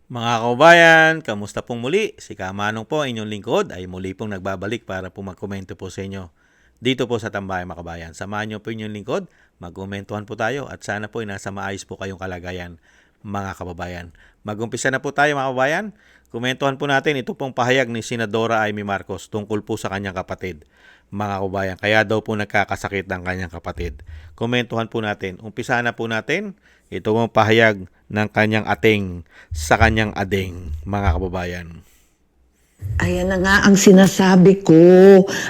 Mga kababayan, kamusta pong muli? Si Kamanong po, inyong lingkod, ay muli pong nagbabalik para po magkomento po sa inyo dito po sa Tambayan mga kabayan. Samahan niyo po inyong lingkod, magkomentuhan po tayo at sana po ay nasa maayos po kayong kalagayan mga kababayan. Mag-umpisa na po tayo mga kababayan. Komentuhan po natin ito pong pahayag ni Senadora Amy Marcos tungkol po sa kanyang kapatid mga kababayan. Kaya daw po nagkakasakit ang kanyang kapatid. Komentuhan po natin. Umpisa na po natin. Ito pong pahayag ng kanyang ating sa kanyang ading mga kababayan. Ayan na nga ang sinasabi ko.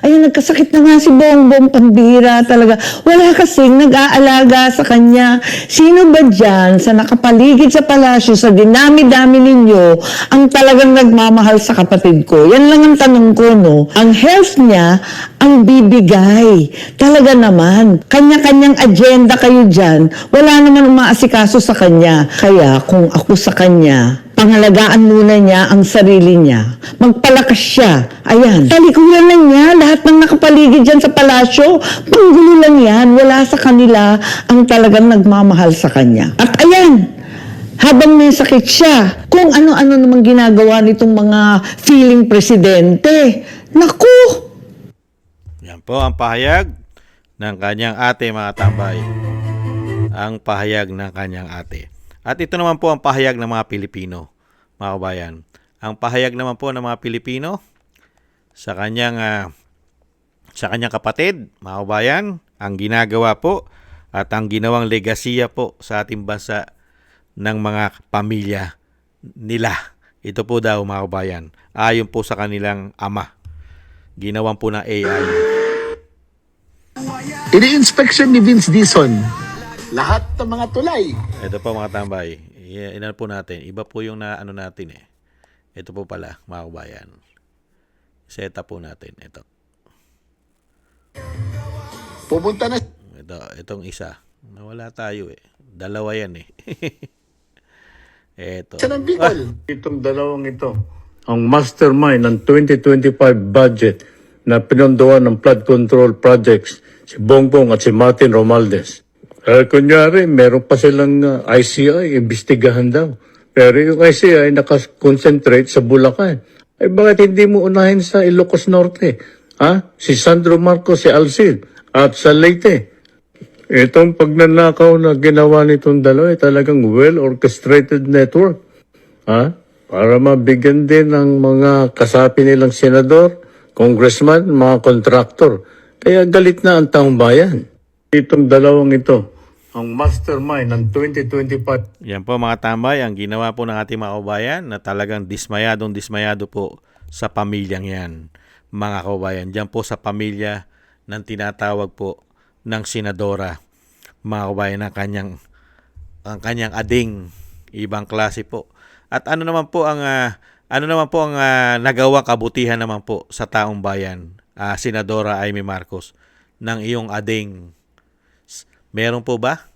Ayan, nagkasakit na nga si Bongbong, pambira talaga. Wala kasing nag-aalaga sa kanya. Sino ba dyan sa nakapaligid sa palasyo, sa dinami-dami ninyo, ang talagang nagmamahal sa kapatid ko? Yan lang ang tanong ko, no? Ang health niya, ang bibigay. Talaga naman. Kanya-kanyang agenda kayo dyan. Wala naman umaasikaso sa kanya. Kaya kung ako sa kanya, pangalagaan muna niya ang sarili niya. Magpalakas siya. Ayan. Talikuran lang niya. Lahat ng nakapaligid dyan sa palasyo, panggulo lang yan. Wala sa kanila ang talagang nagmamahal sa kanya. At ayan, habang may sakit siya, kung ano-ano namang ginagawa nitong mga feeling presidente. Naku! Yan po ang pahayag ng kanyang ate mga tambay. Ang pahayag ng kanyang ate. At ito naman po ang pahayag ng mga Pilipino, mga kabayan. Ang pahayag naman po ng mga Pilipino sa kanyang kapatid, mga kabayan, ang ginagawa po at ang ginawang legasiya po sa ating bansa ng mga pamilya nila. Ito po daw mga kabayan, ayon po sa kanilang ama. Ginawan po ng AI. Ini-inspection ni Vince Dizon lahat ng mga tulay. Ito po mga tambay. Inan po natin. Iba po yung na ano natin eh. Ito po pala mga kabayan. Set up po natin. Ito. Pumunta na Itong isa. Nawala tayo eh. Dalawa yan eh. Ito. siya ng Bicol. Itong dalawang ito, ang mastermind ng 2025 budget na pinondohan ng flood control projects, si Bongbong at si Martin Romualdez. Kunyari, meron pa silang ICI, imbestigahan daw. Pero yung ICI nakakonsentrate sa Bulacan. Eh bakit hindi mo unahin sa Ilocos Norte? Ha? Si Sandro Marcos, si Alcid, at sa Leyte. Itong pagnanakaw na ginawa nitong dalawa ay talagang well-orchestrated network. Ha? Para mabigyan din ng mga kasapi nilang senador, congressman, mga kontraktor. Kaya galit na ang taong bayan. Itong dalawang ito, ang mastermind ng 2025. Yan po mga tambay. Ang ginawa po ng ating mga kabayan na talagang dismayado po sa pamilyang yan. Mga kabayan. Diyan po sa pamilya ng tinatawag po ng senadora. Mga kabayan ang kanyang ading. Ibang klase po. At ano naman po ang nagawang kabutihan naman po sa taong bayan, Senadora Amy Marcos, ng iyong ading? Meron po ba?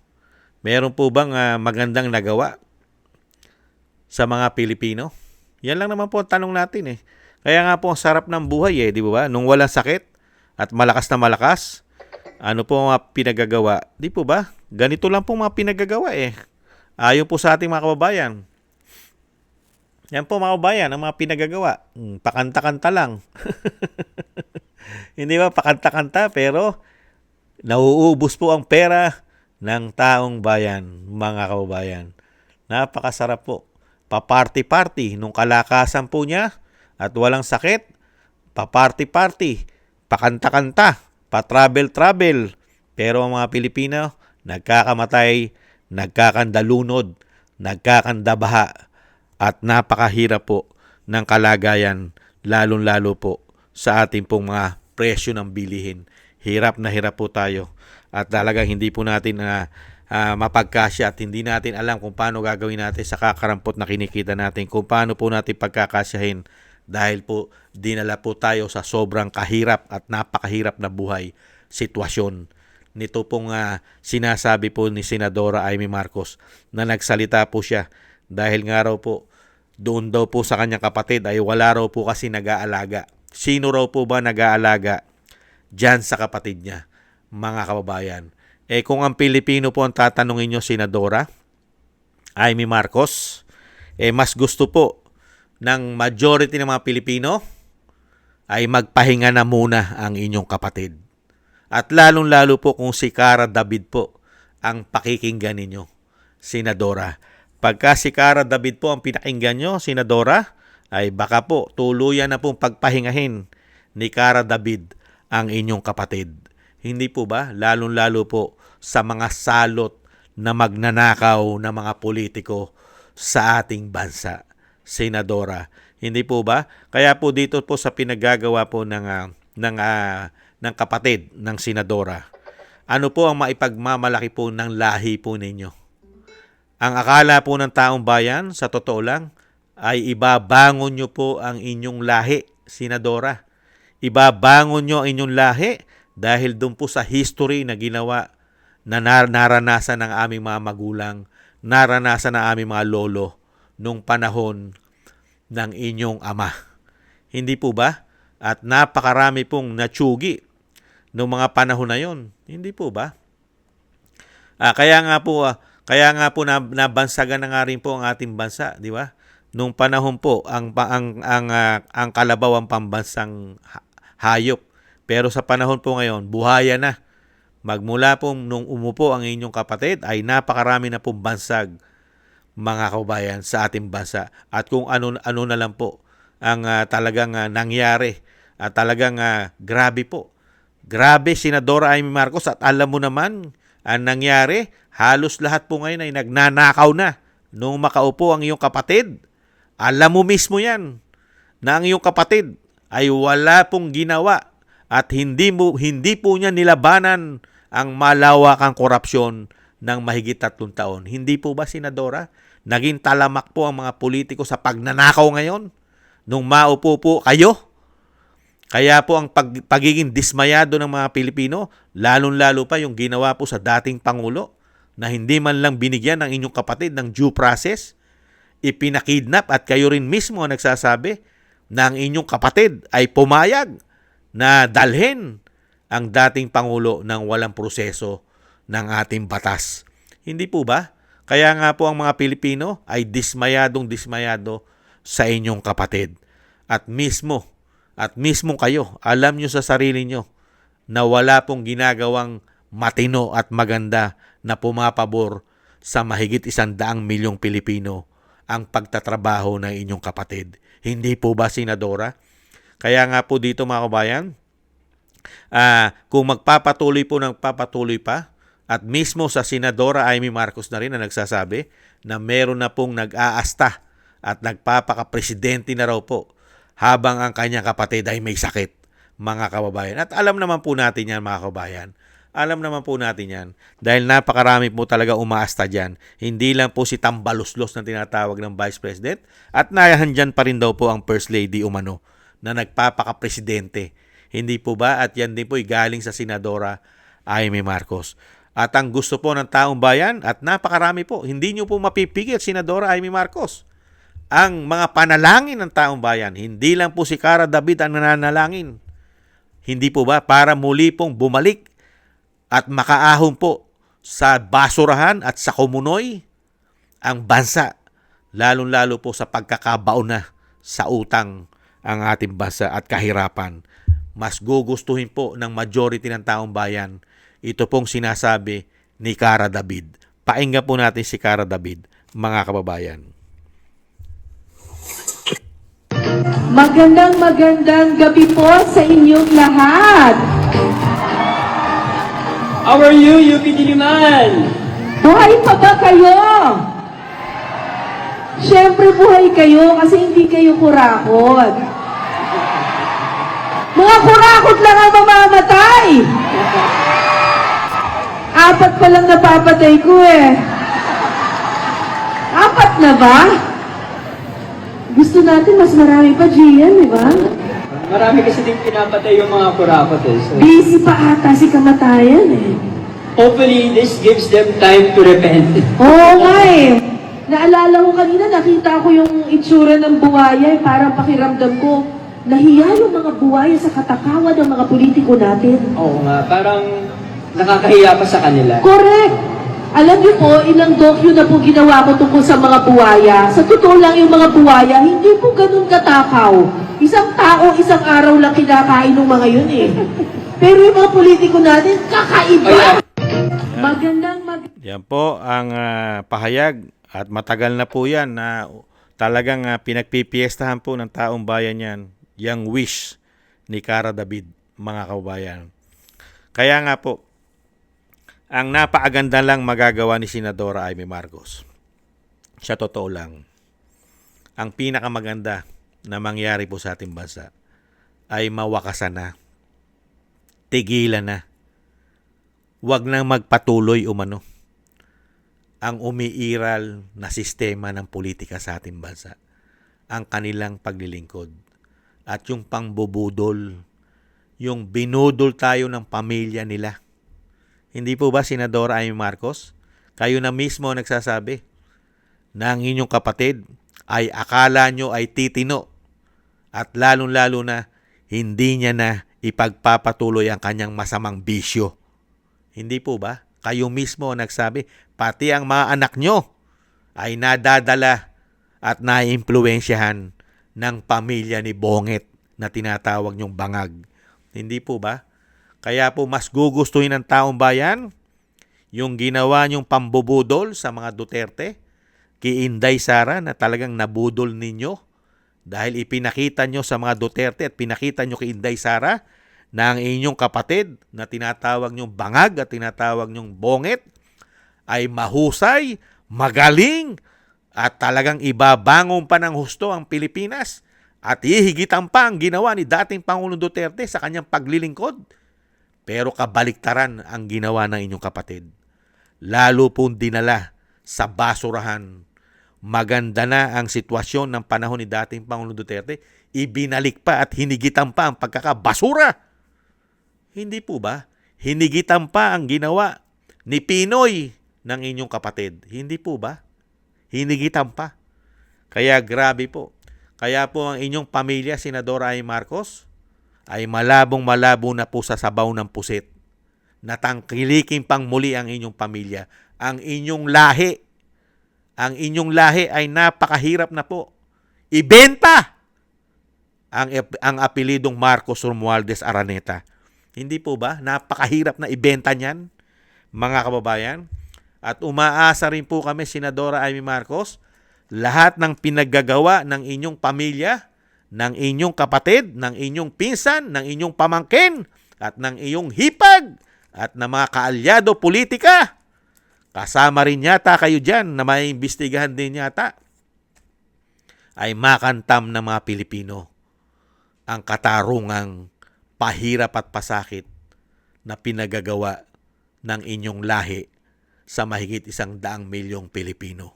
Meron po bang magandang nagawa sa mga Pilipino? Yan lang naman po ang tanong natin eh. Kaya nga po ang sarap ng buhay eh, di ba? Nung walang sakit at malakas na malakas, ano po ang mga pinagagawa? Di po ba? Ganito lang po mga pinagagawa eh. Ayon po sa ating mga kababayan. Yan po mga kababayan, ang mga pinagagawa. Pakanta-kanta lang. Hindi ba? Pakanta-kanta pero nauubos po ang pera ng taong bayan, mga kababayan. Napakasarap po. Pa-party-party nung kalakasan po niya at walang sakit. Pa-party-party. Pa-kanta-kanta. Pa-travel-travel. Pero ang mga Pilipino, nagkakamatay, nagkakandalunod, nagkakandabaha, at napakahirap po ng kalagayan, lalong-lalo po sa ating pong mga presyo ng bilihin. Hirap na hirap po tayo at talagang hindi po natin mapagkasya at hindi natin alam kung paano gagawin natin sa kakarampot na kinikita natin, kung paano po natin pagkakasyahin dahil po dinala po tayo sa sobrang kahirap at napakahirap na buhay sitwasyon. Nito pong sinasabi po ni Senadora Amy Marcos na nagsalita po siya dahil nga raw po doon daw po sa kanyang kapatid ay wala raw po kasi nag-aalaga. Sino raw po ba nag-aalaga diyan sa kapatid niya, mga kababayan? Kung ang Pilipino po ang tatanungin nyo, Senadora Amy Marcos, mas gusto po ng majority ng mga Pilipino ay magpahinga na muna ang inyong kapatid. At lalong-lalo po kung si Cara David po ang pakikinggan ninyo, Senadora. Pagka si Cara David po ang pinakinggan nyo, Senadora, ay baka po tuluyan na pong pagpahingahin ni Cara David ang inyong kapatid. Hindi po ba? Lalong-lalo po sa mga salot na magnanakaw na mga politiko sa ating bansa, Senadora. Hindi po ba? Kaya po dito po sa pinagagawa po ng kapatid ng Senadora, ano po ang maipagmamalaki po ng lahi po ninyo? Ang akala po ng taong bayan, sa totoo lang, ay ibabangon nyo po ang inyong lahi, Senadora. Ibabangon nyo ang inyong lahi dahil doon po sa history na ginawa na naranasan ng aming mga magulang, naranasan ng aming mga lolo nung panahon ng inyong ama. Hindi po ba? At napakarami pong natsugi noong mga panahon na yon. Hindi po ba? Kaya nga po nabansagan na nga rin po ang ating bansa, di ba? Nung panahon po ang kalabaw ang pambansang hayop. Pero sa panahon po ngayon, buhaya na. Magmula po nung umupo ang inyong kapatid ay napakarami na pong bansag, mga kababayan, sa ating bansa. At kung ano na lang po ang talagang nangyari. At talagang grabe po. Grabe, Senadora Amy Marcos. At alam mo naman, ang nangyari, halos lahat po ngayon ay nagnanakaw na. Nung makaupo ang iyong kapatid, alam mo mismo yan, na ang iyong kapatid ay wala pong ginawa at hindi po niya nilabanan ang malawakang korupsyon ng mahigit 3 taon. Hindi po ba, Senadora? Naging talamak po ang mga politiko sa pagnanakaw ngayon nung maupo po kayo. Kaya po ang pagiging dismayado ng mga Pilipino, lalong-lalo pa yung ginawa po sa dating Pangulo na hindi man lang binigyan ng inyong kapatid ng due process, ipinakidnap at kayo rin mismo ang nagsasabi na ang inyong kapatid ay pumayag na dalhin ang dating Pangulo ng walang proseso ng ating batas. Hindi po ba? Kaya nga po ang mga Pilipino ay dismayado sa inyong kapatid. At mismo kayo, alam nyo sa sarili nyo na wala pong ginagawang matino at maganda na pumapabor sa mahigit 100 milyong Pilipino ang pagtatrabaho ng inyong kapatid. Hindi po ba, Senadora? Kaya nga po dito, mga kabayan, kung magpapatuloy pa, at mismo sa Senadora Amy Marcos na rin na nagsasabi na meron na pong nag-aasta at nagpapaka-presidente na raw po habang ang kanyang kapatid ay may sakit, mga kababayan. At alam naman po natin yan, mga kababayan. Alam naman po natin yan dahil napakarami po talaga umaasta dyan. Hindi lang po si Tambaluslos na tinatawag ng Vice President at nahandyan pa rin daw po ang First Lady umano na nagpapaka-presidente. Hindi po ba? At yan din po galing sa Senadora Amy Marcos. At ang gusto po ng taong bayan at napakarami po, hindi nyo po mapipigil, Senadora Amy Marcos, ang mga panalangin ng taong bayan. Hindi lang po si Cara David ang nananalangin. Hindi po ba? Para muli pong bumalik at makaahon po sa basurahan at sa kumunoy ang bansa, lalong-lalo po sa pagkakabaon na sa utang ang ating bansa at kahirapan. Mas gugustuhin po ng majority ng taong bayan ito pong sinasabi ni Cara David. Pakinggan po natin si Cara David, mga kababayan. Magandang gabi po sa inyong lahat. How are you, UP Diliman? Buhay pa ba kayo? Siyempre buhay kayo kasi hindi kayo kurakot. Mga kurakot lang ang mamamatay. 4 pa lang napapatay ko eh. 4 na ba? Gusto natin mas marami pa, Gian, di ba? Marami kasi din pinapatay yung mga kurakot eh. So, Busy pa ata si kamatayan eh. hopefully, this gives them time to repent. Oo nga eh. Naalala ko kanina, nakita ko yung itsura ng buwaya eh. Parang pakiramdam ko, nahiya yung mga buwaya sa katakawan ng mga politiko natin. Oo nga, parang nakakahiya pa sa kanila. Correct! Alam niyo po, ilang docu na po ginawa ko tungkol sa mga buwaya. Sa totoo lang yung mga buwaya, hindi po ganun katakaw. Isang tao, isang araw lang kinakain ng mga yun eh. Pero yung mga politiko natin, kakaiba. Yan po ang pahayag at matagal na po yan na talagang pinagpipiestahan po ng taong bayan yan, yung wish ni Cara David, mga kabayan. Kaya nga po, ang napakaganda lang magagawa ni Senadora Amy Marcos. Sa totoo lang, ang pinakamaganda na mangyari po sa ating bansa ay mawakasan na, tigilan na, wag nang magpatuloy umano ang umiiral na sistema ng politika sa ating bansa, ang kanilang paglilingkod at yung pangbubudol, yung binudol tayo ng pamilya nila. Hindi po ba, Senadora Amy Marcos? Kayo na mismo nagsasabi na ang inyong kapatid ay akala nyo ay titino at lalong-lalo na hindi niya na ipagpapatuloy ang kanyang masamang bisyo. Hindi po ba? Kayo mismo nagsabi, pati ang mga anak nyo ay nadadala at naiimpluwensyahan ng pamilya ni Bonget na tinatawag nyong bangag. Hindi po ba? Kaya po mas gugustuhin ng taong bayan yung ginawa nyong pambubudol sa mga Duterte, kay Inday Sara na talagang nabudol ninyo dahil ipinakita nyo sa mga Duterte at pinakita nyo kay Inday Sara na ang inyong kapatid na tinatawag nyong bangag at tinatawag nyong Bonget ay mahusay, magaling at talagang ibabangon pa ng husto ang Pilipinas at hihigitan pa ang ginawa ni dating Pangulong Duterte sa kanyang paglilingkod. Pero kabaliktaran ang ginawa ng inyong kapatid. Lalo pong dinala sa basurahan. Maganda na ang sitwasyon ng panahon ni dating Pangulong Duterte. Ibinalik pa at hinigitan pa ang pagkakabasura. Hindi po ba? Hinigitan pa ang ginawa ni Pinoy ng inyong kapatid. Hindi po ba? Hinigitan pa. Kaya grabe po. Kaya po ang inyong pamilya, Senadora Amy Marcos, ay malabong-malabo na po sa sabaw ng pusit. Natangkiliking pang muli ang inyong pamilya. Ang inyong lahi. Ang inyong lahi ay napakahirap na po. Ibenta ang apelidong Marcos Romualdez Araneta. Hindi po ba? Napakahirap na ibenta niyan, mga kababayan. At umaasa rin po kami, Senadora Amy Marcos, lahat ng pinaggagawa ng inyong pamilya, ng inyong kapatid, ng inyong pinsan, ng inyong pamangkin, at ng iyong hipag, at ng mga kaalyado politika. Kasama rin yata kayo dyan na may imbestigahan din yata. Ay makantam ng mga Pilipino ang katarungang pahirap at pasakit na pinagagawa ng inyong lahi sa mahigit 100 milyong Pilipino.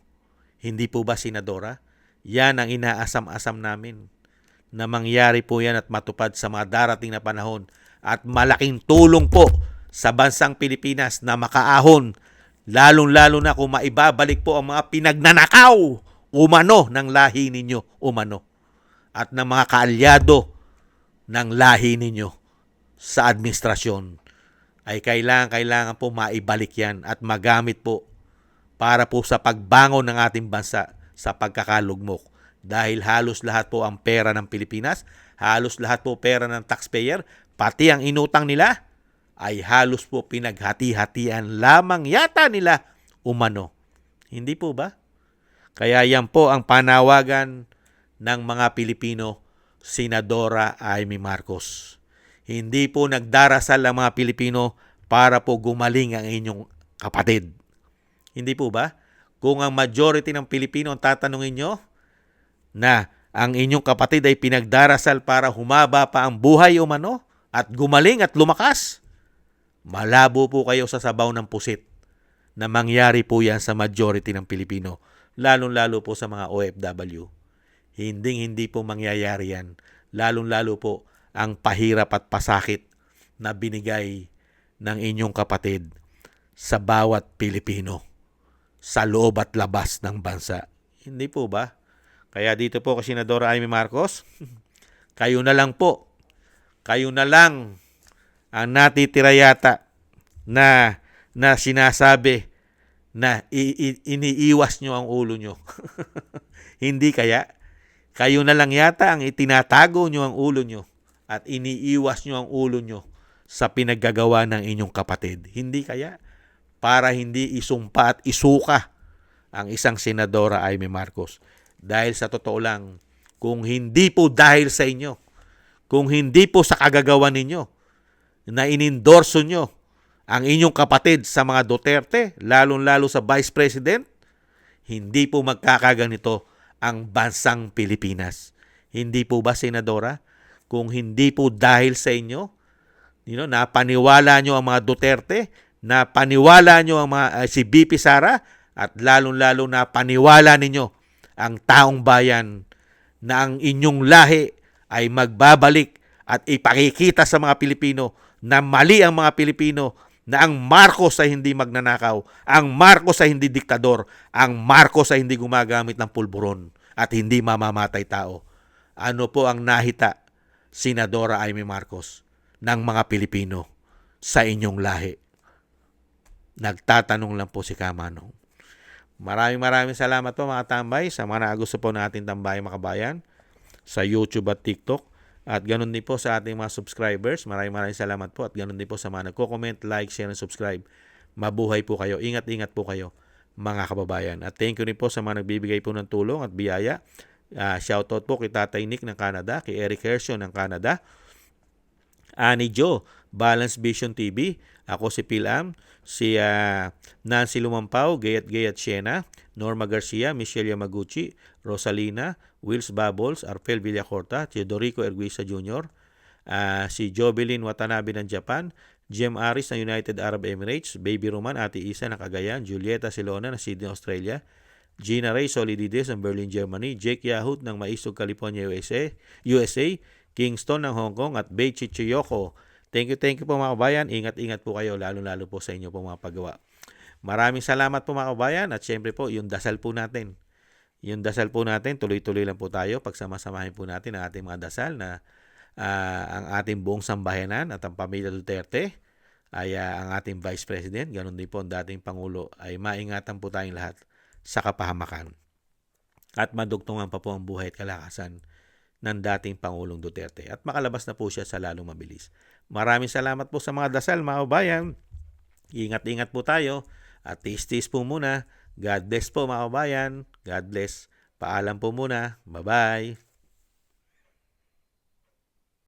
Hindi po ba, Senadora? Yan ang inaasam-asam namin na mangyari po yan at matupad sa mga darating na panahon at malaking tulong po sa bansang Pilipinas na makaahon, lalong-lalo na kung maibabalik po ang mga pinagnanakaw umano ng lahi ninyo umano at ng mga kaalyado ng lahi ninyo sa administrasyon ay kailangan po maibalik yan at magamit po para po sa pagbangon ng ating bansa sa pagkakalugmok. Dahil halos lahat po ang pera ng Pilipinas, halos lahat po pera ng taxpayer, pati ang inutang nila, ay halos po pinaghati-hatian lamang yata nila umano. Hindi po ba? Kaya yan po ang panawagan ng mga Pilipino, Senadora Amy Marcos. Hindi po nagdarasal ang mga Pilipino para po gumaling ang inyong kapatid. Hindi po ba? Kung ang majority ng Pilipino ang tatanungin nyo, na ang inyong kapatid ay pinagdarasal para humaba pa ang buhay umano at gumaling at lumakas, malabo po kayo sa sabaw ng pusit na mangyari po yan sa majority ng Pilipino, lalong-lalo po sa mga OFW. Hindi po mangyayari yan, lalong-lalo po ang pahirap at pasakit na binigay ng inyong kapatid sa bawat Pilipino sa loob at labas ng bansa. Hindi po ba? Kaya dito po kay Senadora Amy Marcos, kayo na lang po. Kayo na lang ang natitira yata na sinasabi na iniiwas nyo ang ulo nyo. Hindi kaya? Kayo na lang yata ang itinatago nyo ang ulo nyo at iniiwas nyo ang ulo nyo sa pinaggagawa ng inyong kapatid. Hindi kaya? Para hindi isumpa at isuka ang isang senadora Amy Marcos. Dahil sa totoo lang, kung hindi po dahil sa inyo, kung hindi po sa kagagawa ninyo na inendorso nyo ang inyong kapatid sa mga Duterte, lalong-lalo sa Vice President, hindi po magkakaganito ang bansang Pilipinas. Hindi po ba, Senadora? Kung hindi po dahil sa inyo, napaniwala nyo ang mga Duterte, napaniwala nyo ang si BP Sara, at lalong-lalo napaniwala ninyo ang taong bayan na ang inyong lahi ay magbabalik at ipakikita sa mga Pilipino na mali ang mga Pilipino, na ang Marcos ay hindi magnanakaw, ang Marcos ay hindi diktador, ang Marcos ay hindi gumagamit ng pulburon at hindi mamamatay tao. Ano po ang nahita, Senadora Amy Marcos, ng mga Pilipino sa inyong lahi? Nagtatanong lang po si Kamanong. Maraming salamat po mga tambay sa mga gusto po natin tambay mga kabayan sa YouTube at TikTok. At ganun din po sa ating mga subscribers. Maraming salamat po. At ganun din po sa mga nagko-comment, like, share, and subscribe. Mabuhay po kayo. Ingat po kayo mga kababayan. At thank you rin po sa mga nagbibigay po ng tulong at biyaya. Shoutout po kay Tatay Nick ng Canada, kay Eric Hershon ng Canada, Annie Jo, Balance Vision TV, ako si Pilam, si Nancy Lumampao, Gayat Siena, Norma Garcia, Michelle Yamaguchi, Rosalina, Wills Bubbles, Arfel Villacorta, Teodorico Erguisa Jr., si Jobelin Watanabe ng Japan, Jem Aris ng United Arab Emirates, Baby Roman, Ate Isa ng Cagayan, Julieta Silona ng Sydney, Australia, Gina Ray Solidides ng Berlin, Germany, Jake Yahut ng Maisog, California, USA, Kingston ng Hong Kong, at Bei Chichiyoko. Thank you po mga kabayan. Ingat po kayo, lalo po sa inyo po mga paggawa. Maraming salamat po mga kabayan, at syempre po yung dasal po natin. Yung dasal po natin, tuloy-tuloy lang po tayo. Pagsama-samahin po natin ang ating mga dasal na ang ating buong sambayanan at ang pamilya Duterte ay ang ating Vice President, ganun din po ang dating Pangulo, ay maingatan po tayong lahat sa kapahamakan. At madugtungan pa po ang buhay at kalakasan ng dating Pangulong Duterte. At makalabas na po siya sa lalong mabilis. Maraming salamat po sa mga dasal mga kabayan. Ingat po tayo at tis po muna. God bless po mga kabayan. God bless. Paalam po muna. Bye-bye.